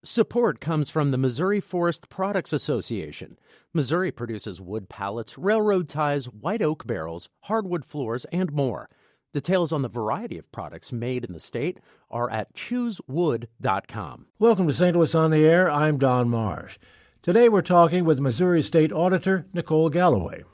Support comes from the Missouri Forest Products Association. Missouri produces wood pallets, railroad ties, white oak barrels, hardwood floors, and more. Details on the variety of products made in the state are at choosewood.com. Welcome to St. Louis on the Air. I'm Don Marsh. Today we're talking with Missouri State Auditor Nicole Galloway.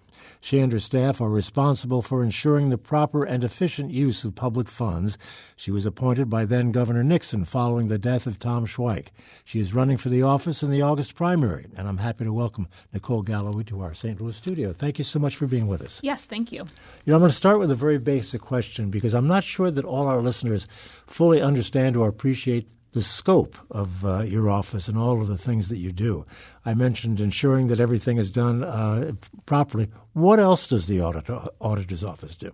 She and her staff are responsible for ensuring the proper and efficient use of public funds. She was appointed by then-Governor Nixon following the death of Tom Schweik. She is running for the office in the August primary, and I'm happy to welcome Nicole Galloway to our St. Louis studio. Thank you so much for being with us. Yes, thank you. I'm going to start with a very basic question because I'm not sure that all our listeners fully understand or appreciate the scope of your office and all of the things that you do. I mentioned ensuring that everything is done properly. What else does the auditor's office do?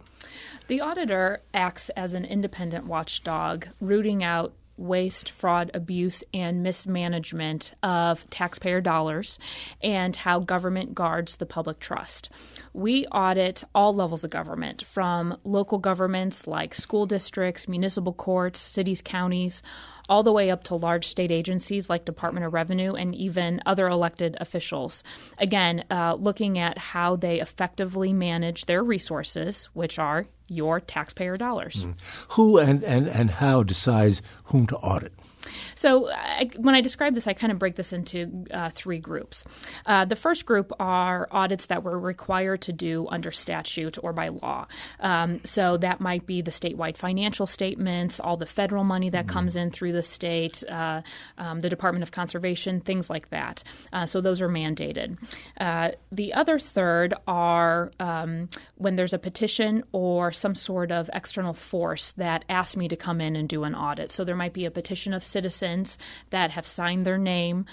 The auditor acts as an independent watchdog, rooting out waste, fraud, abuse, and mismanagement of taxpayer dollars and how government guards the public trust. We audit all levels of government, from local governments like school districts, municipal courts, cities, counties, all the way up to large state agencies like Department of Revenue and even other elected officials. Again, looking at how they effectively manage their resources, which are your taxpayer dollars. Who and how decides whom to audit? So when I describe this, I kind of break this into three groups. The first group are audits that we're required to do under statute or by law. So that might be the statewide financial statements, all the federal money that comes in through the state, the Department of Conservation, things like that. So those are mandated. The other third are when there's a petition or some sort of external force that asks me to come in and do an audit. So there might be a petition of citizens that have signed their name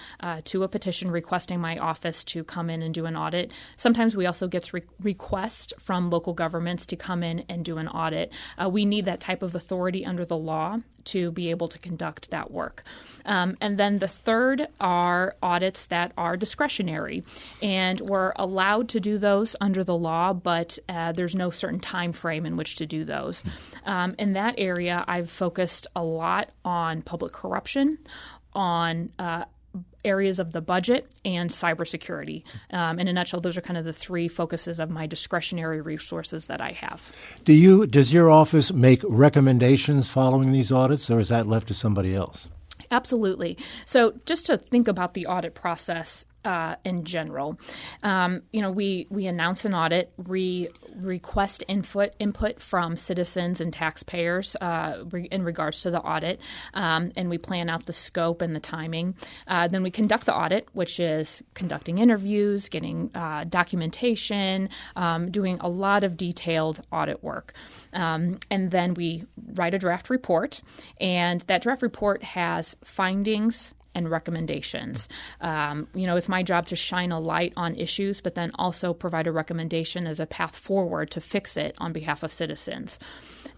to a petition requesting my office to come in and do an audit. Sometimes we also get requests from local governments to come in and do an audit. We need that type of authority under the law to be able to conduct that work. And then the third are audits that are discretionary, and we're allowed to do those under the law, but there's no certain time frame in which to do those. In that area, I've focused a lot on public corruption, on areas of the budget, and cybersecurity. In a nutshell, those are kind of the three focuses of my discretionary resources that I have. Does your office make recommendations following these audits, or is that left to somebody else? Absolutely. So just to think about the audit process in general, we announce an audit, we request input from citizens and taxpayers in regards to the audit, and we plan out the scope and the timing. Then we conduct the audit, which is conducting interviews, getting documentation, doing a lot of detailed audit work. And then we write a draft report, and that draft report has findings and recommendations. It's my job to shine a light on issues, but then also provide a recommendation as a path forward to fix it on behalf of citizens.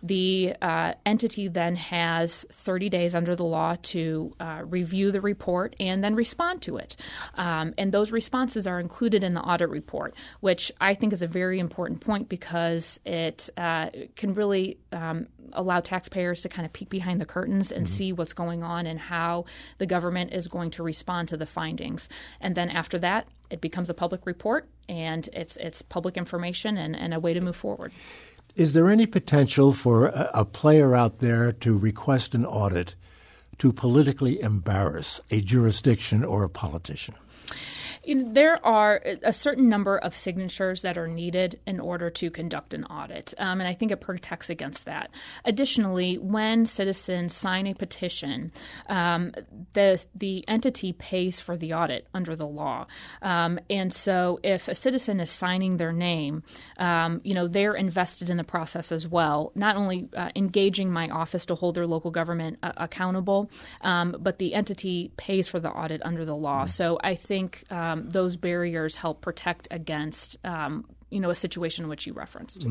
The entity then has 30 days under the law to review the report and then respond to it. And those responses are included in the audit report, which I think is a very important point because it can really allow taxpayers to kind of peek behind the curtains and see what's going on and how the government is going to respond to the findings. And then after that, it becomes a public report, and it's public information and a way to move forward. Is there any potential for a player out there to request an audit to politically embarrass a jurisdiction or a politician? There are a certain number of signatures that are needed in order to conduct an audit, and I think it protects against that. Additionally, when citizens sign a petition, the entity pays for the audit under the law. And so if a citizen is signing their name, they're invested in the process as well, not only engaging my office to hold their local government accountable, but the entity pays for the audit under the law. So I think those barriers help protect against, a situation which you referenced.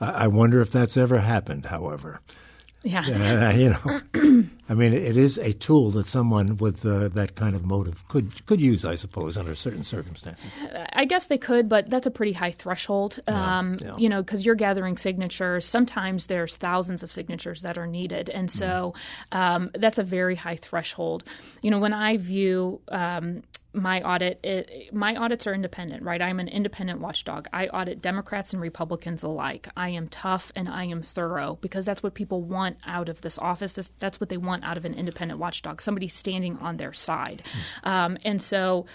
I wonder if that's ever happened, however. Yeah. I mean, it is a tool that someone with that kind of motive could use, I suppose, under certain circumstances. I guess they could, but that's a pretty high threshold, because you're gathering signatures. Sometimes there's thousands of signatures that are needed. And so that's a very high threshold. When I view my audit, my audits are independent, right? I'm an independent watchdog. I audit Democrats and Republicans alike. I am tough and I am thorough because that's what people want out of this office. That's what they want out of an independent watchdog, somebody standing on their side. And so,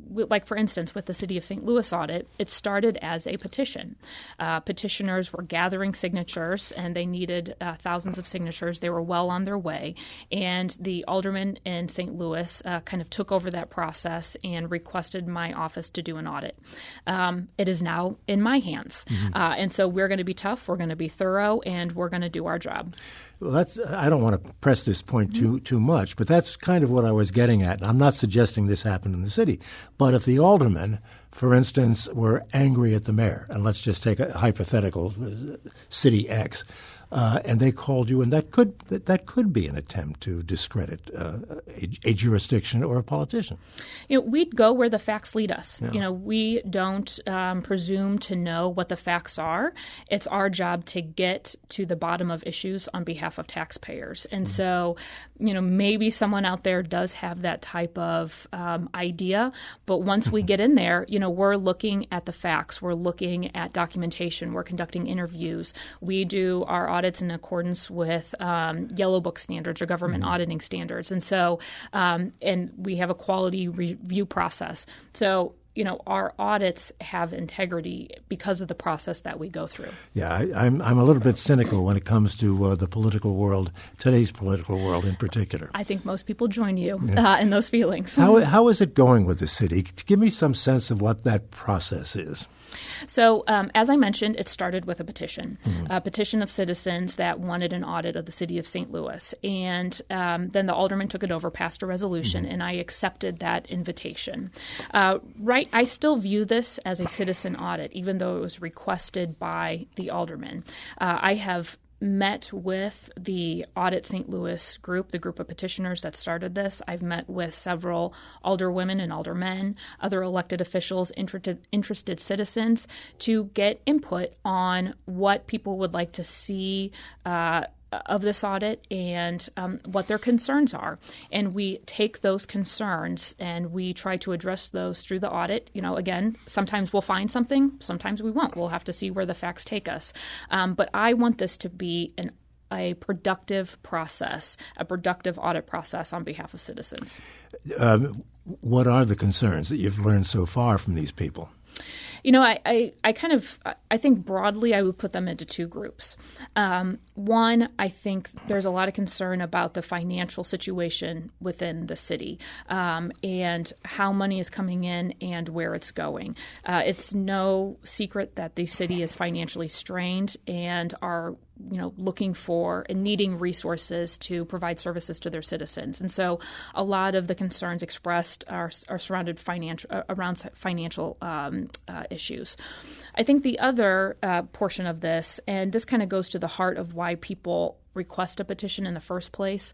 like for instance, with the City of St. Louis audit, it started as a petition. Petitioners were gathering signatures and they needed thousands of signatures. They were well on their way. And the alderman in St. Louis kind of took over that process and requested my office to do an audit. It is now in my hands. And so we're going to be tough, we're going to be thorough, and we're going to do our job. Well, I don't want to press this point too much, but that's kind of what I was getting at. I'm not suggesting this happened in the city, but if the aldermen, for instance, were angry at the mayor, and let's just take a hypothetical city X, and they called you, and that could be an attempt to discredit a jurisdiction or a politician. We'd go where the facts lead us. Yeah. We don't presume to know what the facts are. It's our job to get to the bottom of issues on behalf of taxpayers. And so, maybe someone out there does have that type of idea, but once we get in there, we're looking at the facts. We're looking at documentation. We're conducting interviews. We do our audits in accordance with Yellow Book standards or government auditing standards. And so, and we have a quality review process. So, our audits have integrity because of the process that we go through. Yeah, I'm a little bit cynical when it comes to the political world, today's political world in particular. I think most people join you in those feelings. How is it going with the city? Give me some sense of what that process is. So, as I mentioned, it started with a petition, a petition of citizens that wanted an audit of the City of St. Louis. And then the alderman took it over, passed a resolution, and I accepted that invitation. I still view this as a citizen audit, even though it was requested by the alderman. I have met with the Audit St. Louis group, the group of petitioners that started this. I've met with several alderwomen and aldermen, other elected officials, interested citizens to get input on what people would like to see of this audit and what their concerns are. And we take those concerns and we try to address those through the audit. Again, sometimes we'll find something, sometimes we won't. We'll have to see where the facts take us. But I want this to be a productive process, a productive audit process on behalf of citizens. What are the concerns that you've learned so far from these people? I think broadly I would put them into two groups. One, I think there's a lot of concern about the financial situation within the city and how money is coming in and where it's going. It's no secret that the city is financially strained and are looking for and needing resources to provide services to their citizens. And so a lot of the concerns expressed are surrounded around financial issues. I think the other portion of this, and this kind of goes to the heart of why people request a petition in the first place,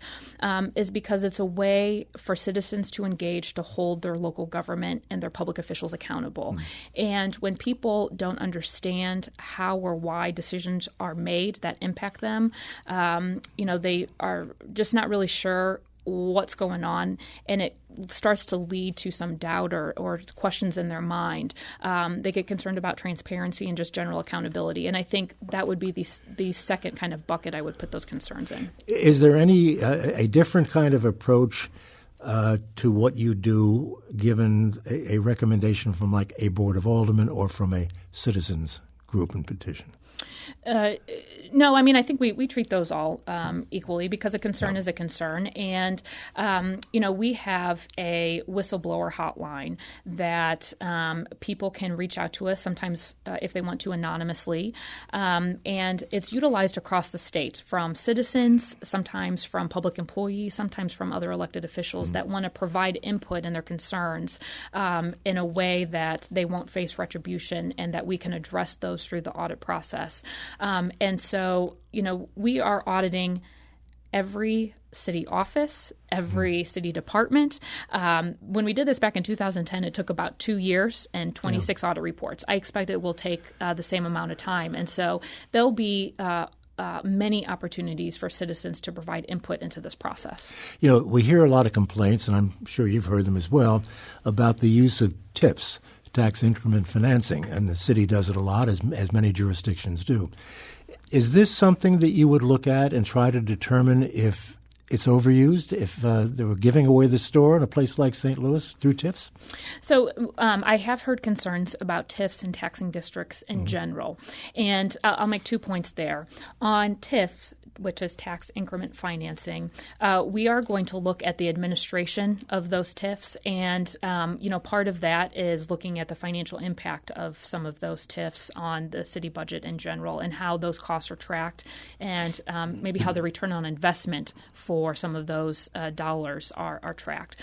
is because it's a way for citizens to engage, to hold their local government and their public officials accountable. And when people don't understand how or why decisions are made that impact them, they are just not really sure what's going on, and it starts to lead to some doubt or questions in their mind. They get concerned about transparency and just general accountability, and I think that would be the second kind of bucket I would put those concerns in. Is there any a different kind of approach to what you do given a recommendation from like a board of aldermen or from a citizens group and petition? No, I think we treat those all equally because a concern is a concern. And, we have a whistleblower hotline that people can reach out to us sometimes if they want to anonymously. And it's utilized across the state from citizens, sometimes from public employees, sometimes from other elected officials that want to provide input in their concerns in a way that they won't face retribution and that we can address those through the audit process. process. And so, we are auditing every city office, every city department. When we did this back in 2010, it took about 2 years and 26 audit reports. I expect it will take the same amount of time. And so there'll be many opportunities for citizens to provide input into this process. We hear a lot of complaints, and I'm sure you've heard them as well, about the use of TIFs, tax increment financing, and the city does it a lot, as many jurisdictions do. Is this something that you would look at and try to determine if it's overused, if they were giving away the store in a place like St. Louis through TIFs? So I have heard concerns about TIFs and taxing districts in general. And I'll make 2 points there. On TIFs, which is tax increment financing, we are going to look at the administration of those TIFs. And, part of that is looking at the financial impact of some of those TIFs on the city budget in general and how those costs are tracked and maybe how the return on investment for some of those dollars are tracked.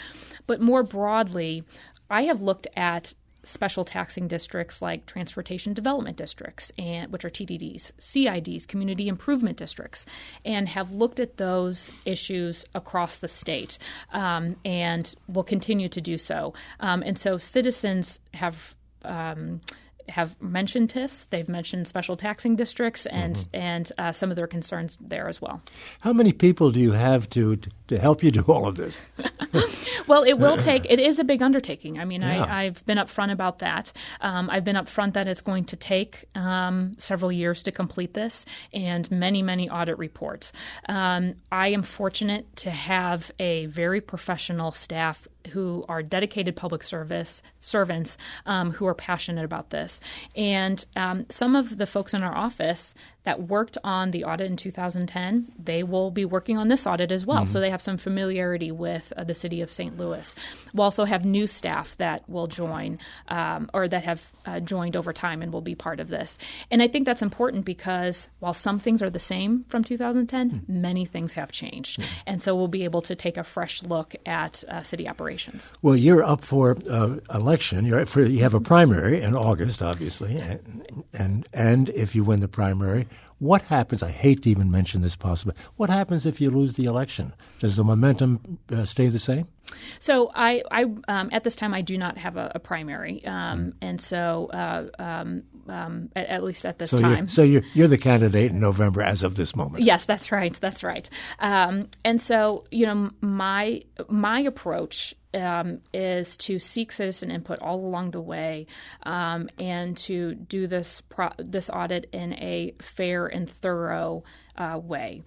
But more broadly, I have looked at special taxing districts like transportation development districts, which are TDDs, CIDs, community improvement districts, and have looked at those issues across the state and will continue to do so. And so citizens have mentioned TIFs, they've mentioned special taxing districts, and some of their concerns there as well. How many people do you have to help you do all of this? Well, it is a big undertaking. I mean, I've been upfront about that. I've been upfront that it's going to take several years to complete this and many, many audit reports. I am fortunate to have a very professional staff who are dedicated public servants who are passionate about this. And some of the folks in our office that worked on the audit in 2010, they will be working on this audit as well. So they have some familiarity with the city of St. Louis. We'll also have new staff that will join or that have joined over time and will be part of this. And I think that's important because while some things are the same from 2010, many things have changed. And so we'll be able to take a fresh look at city operations. Well, you're up for election. You have a primary in August, obviously, and if you win the primary, what happens? I hate to even mention this possibility. What happens if you lose the election? Does the momentum stay the same? So I at this time I do not have a primary, and so at least at this time. You're the candidate in November as of this moment. Yes, that's right. That's right. And so my approach is to seek citizen input all along the way, and to do this audit in a fair and thorough way.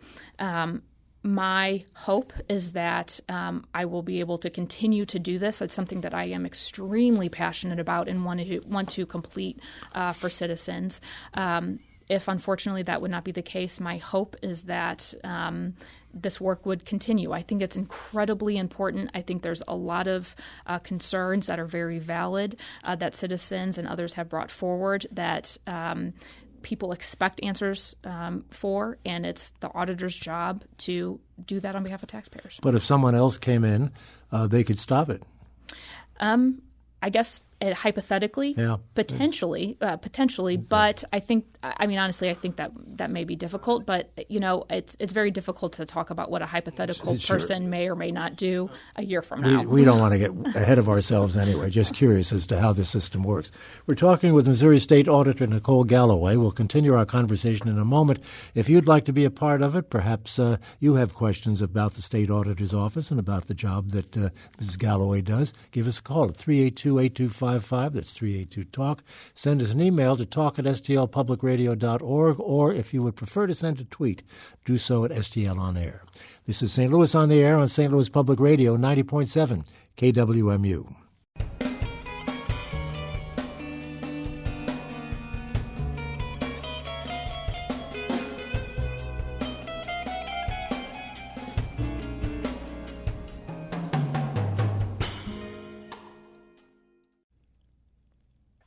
My hope is that I will be able to continue to do this. It's something that I am extremely passionate about and want to complete for citizens. If unfortunately that would not be the case, my hope is that this work would continue. I think it's incredibly important. I think there's a lot of concerns that are very valid that citizens and others have brought forward that people expect answers for, and it's the auditor's job to do that on behalf of taxpayers. But if someone else came in, they could stop it. I guess hypothetically, potentially, but honestly, I think that may be difficult. But it's very difficult to talk about what a hypothetical person may or may not do a year from now. We don't want to get ahead of ourselves anyway. Just curious as to how the system works. We're talking with Missouri State Auditor Nicole Galloway. We'll continue our conversation in a moment. If you'd like to be a part of it, perhaps you have questions about the State Auditor's Office and about the job that Mrs. Galloway does, give us a call at 382-8255. That's 382-TALK. Send us an email to talk@stlpublicradio.org, or if you would prefer to send a tweet, do so at STL On Air. This is St. Louis on the Air on St. Louis Public Radio, 90.7 KWMU.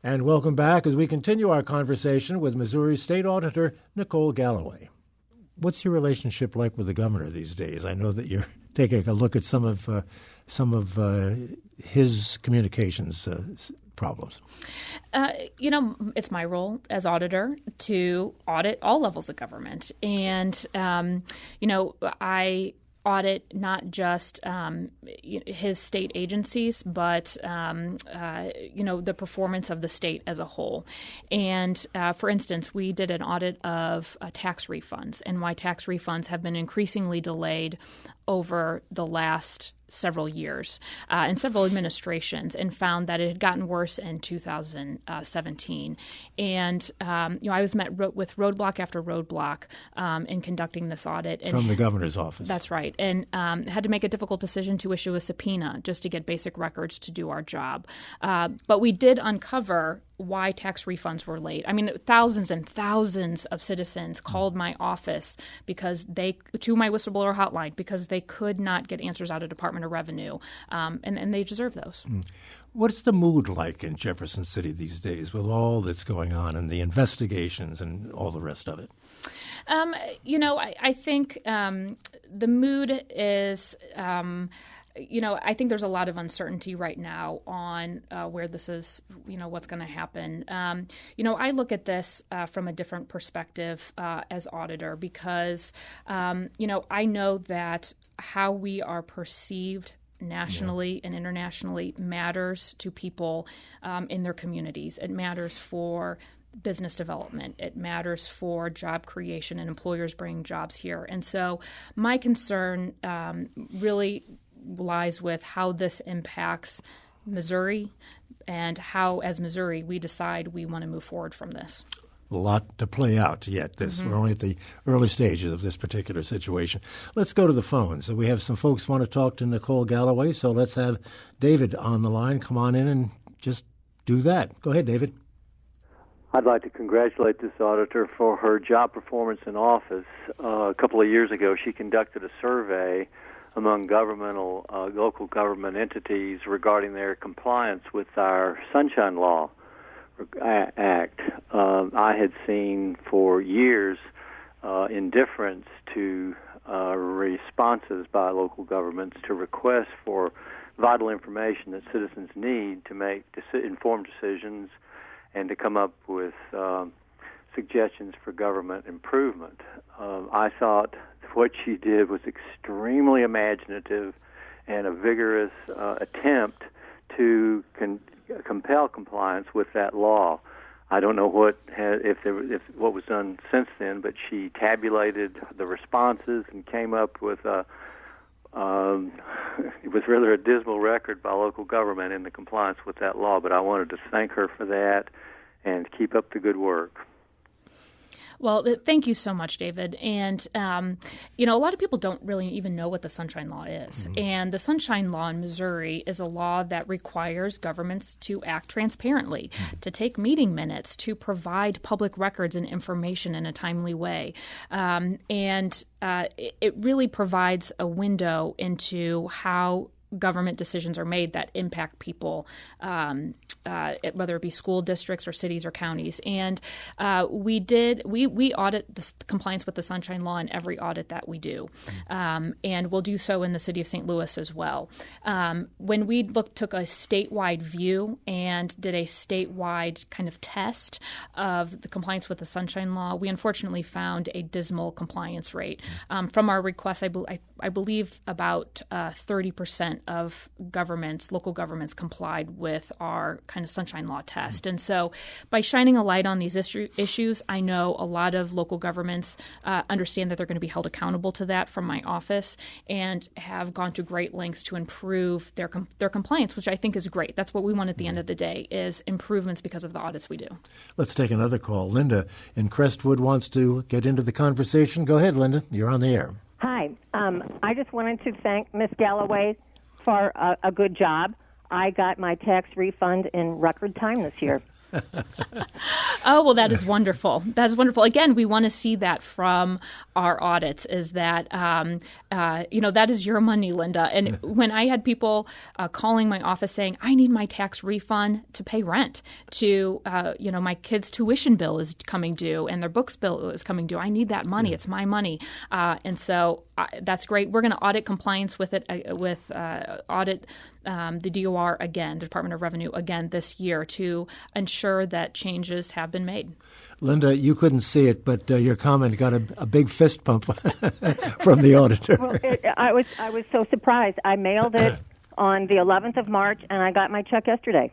And welcome back as we continue our conversation with Missouri State Auditor Nicole Galloway. What's your relationship like with the governor these days? I know that you're taking a look at some of his communications problems? It's my role as auditor to audit all levels of government. And, I audit not just his state agencies, but the performance of the state as a whole. And for instance, we did an audit of tax refunds and why tax refunds have been increasingly delayed over the last several years and several administrations, and found that it had gotten worse in 2017. And I was met with roadblock after roadblock in conducting this audit. And from the governor's office. That's right. And had to make a difficult decision to issue a subpoena just to get basic records to do our job. But we did uncover why tax refunds were late. I mean, thousands and thousands of citizens called my office to my whistleblower hotline because they could not get answers out of Department of Revenue, and they deserve those. What's the mood like in Jefferson City these days with all that's going on and the investigations and all the rest of it? I think the mood is I think there's a lot of uncertainty right now on where this is, what's going to happen. I look at this from a different perspective as auditor because, I know that how we are perceived nationally and internationally matters to people in their communities. It matters for business development. It matters for job creation and employers bringing jobs here. And so my concern really lies with how this impacts Missouri and how, as Missouri, we decide we want to move forward from this. A lot to play out yet. We're only at the early stages of this particular situation. Let's go to the phones. So we have some folks who want to talk to Nicole Galloway, so let's have David on the line. Come on in and just do that. Go ahead, David. I'd like to congratulate this auditor for her job performance in office. A couple of years ago, she conducted a survey among local government entities regarding their compliance with our Sunshine Law Act. I had seen for years indifference to responses by local governments to requests for vital information that citizens need to make informed decisions and to come up with suggestions for government improvement. I thought what she did was extremely imaginative and a vigorous attempt to compel compliance with that law. I don't know what was done since then, but she tabulated the responses and came up with it was rather a dismal record by local government in the compliance with that law. But I wanted to thank her for that and keep up the good work. Well, thank you so much, David. And, a lot of people don't really even know what the Sunshine Law is. Mm-hmm. And the Sunshine Law in Missouri is a law that requires governments to act transparently, to take meeting minutes, to provide public records and information in a timely way. It really provides a window into how government decisions are made that impact people, whether it be school districts or cities or counties. And we audit the compliance with the Sunshine Law in every audit that we do. And we'll do so in the city of St. Louis as well. When we took a statewide view and did a statewide kind of test of the compliance with the Sunshine Law, we unfortunately found a dismal compliance rate. From our requests, I believe about 30% of local governments complied with our kind of Sunshine Law test. And so by shining a light on these issues, I know a lot of local governments understand that they're going to be held accountable to that from my office and have gone to great lengths to improve their compliance, which I think is great. That's what we want at the end of the day, is improvements because of the audits we do. Let's take another call. Linda in Crestwood wants to get into the conversation. Go ahead, Linda. You're on the air. Hi. I just wanted to thank Ms. Galloway for a good job. I got my tax refund in record time this year. Oh, well, that is wonderful. That is wonderful. Again, we want to see that from our audits, is that, that is your money, Linda. And when I had people calling my office saying, I need my tax refund to pay rent, to, my kids' tuition bill is coming due and their books bill is coming due. I need that money. It's my money. And so that's great. We're going to audit compliance with it, audit the DOR again, the Department of Revenue again this year, to ensure that changes have been made. Linda, you couldn't see it, but your comment got a big fist pump from the auditor. Well, I was so surprised. I mailed it on the 11th of March, and I got my check yesterday.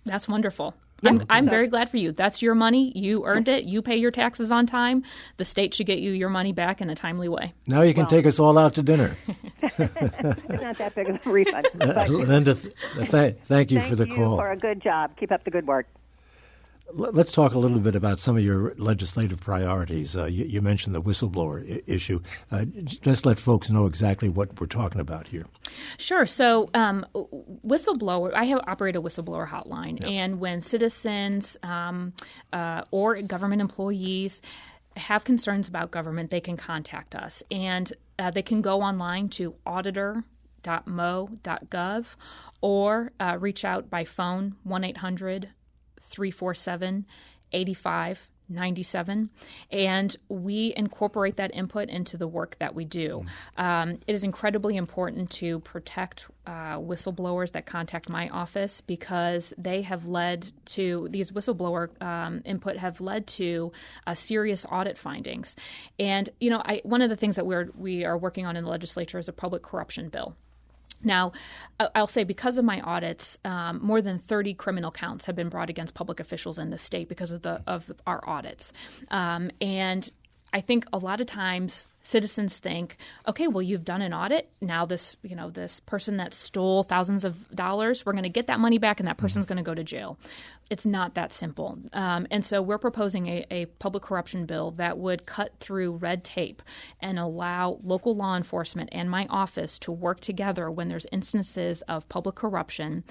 That's wonderful. I'm very glad for you. That's your money. You earned it. You pay your taxes on time. The state should get you your money back in a timely way. Now you can take us all out to dinner. It's not that big of a refund. Linda, thank you for the call. Thank you for a good job. Keep up the good work. Let's talk a little bit about some of your legislative priorities. You mentioned the whistleblower issue. Just let folks know exactly what we're talking about here. Sure. So whistleblower, I operate a whistleblower hotline. Yep. And when citizens or government employees have concerns about government, they can contact us. And they can go online to auditor.mo.gov or reach out by phone, 1-800-347-8597, and we incorporate that input into the work that we do. It is incredibly important to protect whistleblowers that contact my office, because they have led to, these whistleblower input have led to serious audit findings. And, one of the things that we are working on in the legislature is a public corruption bill. Now, I'll say because of my audits, more than 30 criminal counts have been brought against public officials in the state because of our audits. And I think a lot of times citizens think, okay, well, you've done an audit. Now this person that stole thousands of dollars, we're going to get that money back and that person's going to go to jail. It's not that simple. And so we're proposing a public corruption bill that would cut through red tape and allow local law enforcement and my office to work together when there's instances of public corruption.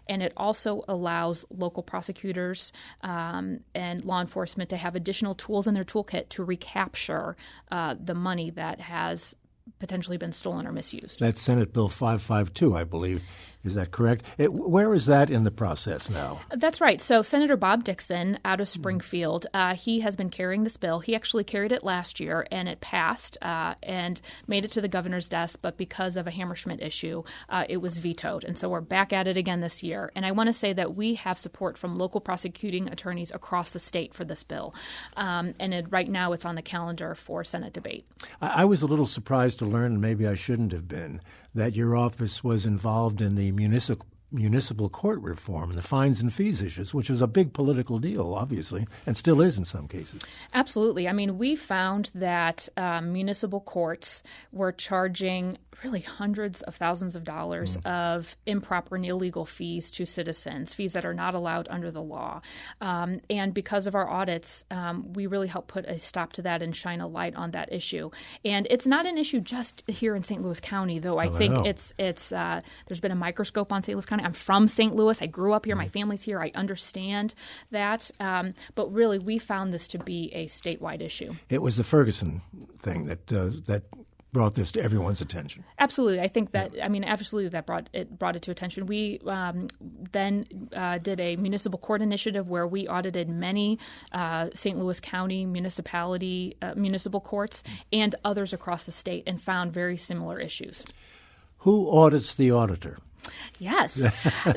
And it also allows local prosecutors and law enforcement to have additional tools in their toolkit to recapture the money that has potentially been stolen or misused. That's Senate Bill 552, I believe. Is that correct? Where is that in the process now? That's right. So Senator Bob Dixon out of Springfield, he has been carrying this bill. He actually carried it last year, and it passed and made it to the governor's desk. But because of a Hammerschmidt issue, it was vetoed. And so we're back at it again this year. And I want to say that we have support from local prosecuting attorneys across the state for this bill. Right now it's on the calendar for Senate debate. I was a little surprised to learn, and maybe I shouldn't have been, that your office was involved in the municipal court reform and the fines and fees issues, which was a big political deal, obviously, and still is in some cases. Absolutely. I mean, we found that municipal courts were charging really hundreds of thousands of dollars of improper and illegal fees to citizens, fees that are not allowed under the law. And because of our audits, we really help put a stop to that and shine a light on that issue. And it's not an issue just here in St. Louis County, though. I think it's there's been a microscope on St. Louis County. I'm from St. Louis. I grew up here. My family's here. I understand that. But really, we found this to be a statewide issue. It was the Ferguson thing that brought this to everyone's attention. Absolutely. I think that, absolutely that brought it to attention. We then did a municipal court initiative where we audited many St. Louis County municipal courts and others across the state and found very similar issues. Who audits the auditor? Yes.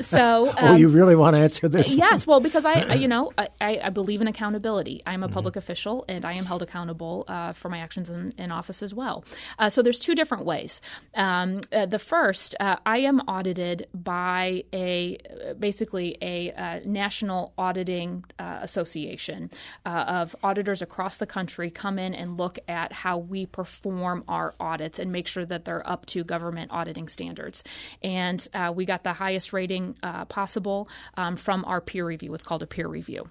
So. You really want to answer this? Yes. Well, because I believe in accountability. I'm a public official, and I am held accountable for my actions in office as well. So there's two different ways. The first, I am audited by a national auditing association of auditors across the country come in and look at how we perform our audits and make sure that they're up to government auditing standards. And we got the highest rating possible from our peer review. It's called a peer review.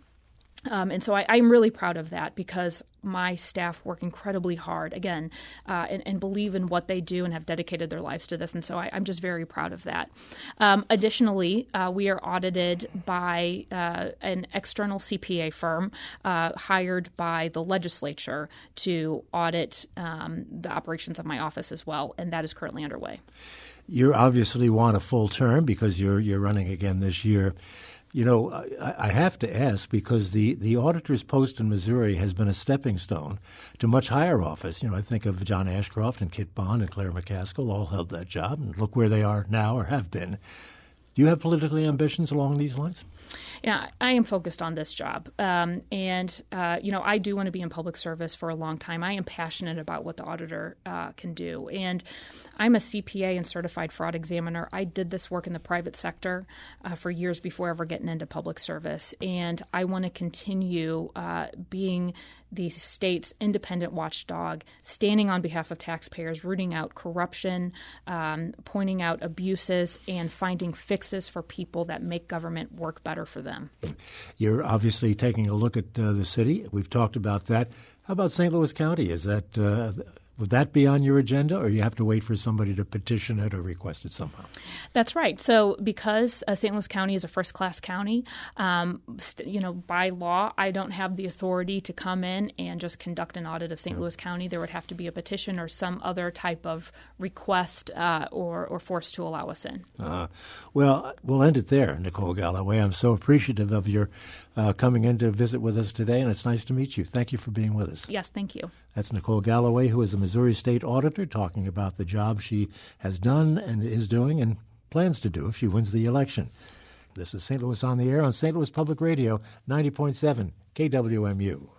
And so I'm really proud of that because my staff work incredibly hard, again, and believe in what they do and have dedicated their lives to this. And so I'm just very proud of that. Additionally, we are audited by an external CPA firm hired by the legislature to audit the operations of my office as well, and that is currently underway. You obviously want a full term because you're running again this year. You know, I have to ask because the auditor's post in Missouri has been a stepping stone to much higher office. You know, I think of John Ashcroft and Kit Bond and Claire McCaskill all held that job, and look where they are now or have been. Do you have political ambitions along these lines? Yeah, I am focused on this job. I do want to be in public service for a long time. I am passionate about what the auditor can do. And I'm a CPA and certified fraud examiner. I did this work in the private sector for years before ever getting into public service. And I want to continue being the state's independent watchdog, standing on behalf of taxpayers, rooting out corruption, pointing out abuses, and finding fixes for people that make government work better for them. You're obviously taking a look at the city. We've talked about that. How about St. Louis County? Is that would that be on your agenda, or you have to wait for somebody to petition it or request it somehow? That's right. So because St. Louis County is a first-class county, by law, I don't have the authority to come in and just conduct an audit of St. Louis County. There would have to be a petition or some other type of request or force to allow us in. Well, we'll end it there, Nicole Galloway. I'm so appreciative of your coming in to visit with us today, and it's nice to meet you. Thank you for being with us. Yes, thank you. That's Nicole Galloway, who is a Missouri State Auditor, talking about the job she has done and is doing and plans to do if she wins the election. This is St. Louis on the Air on St. Louis Public Radio, 90.7 KWMU.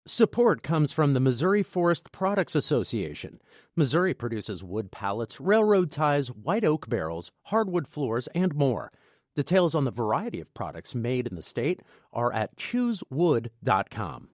Support comes from the Missouri Forest Products Association. Missouri produces wood pallets, railroad ties, white oak barrels, hardwood floors, and more. Details on the variety of products made in the state are at choosewood.com.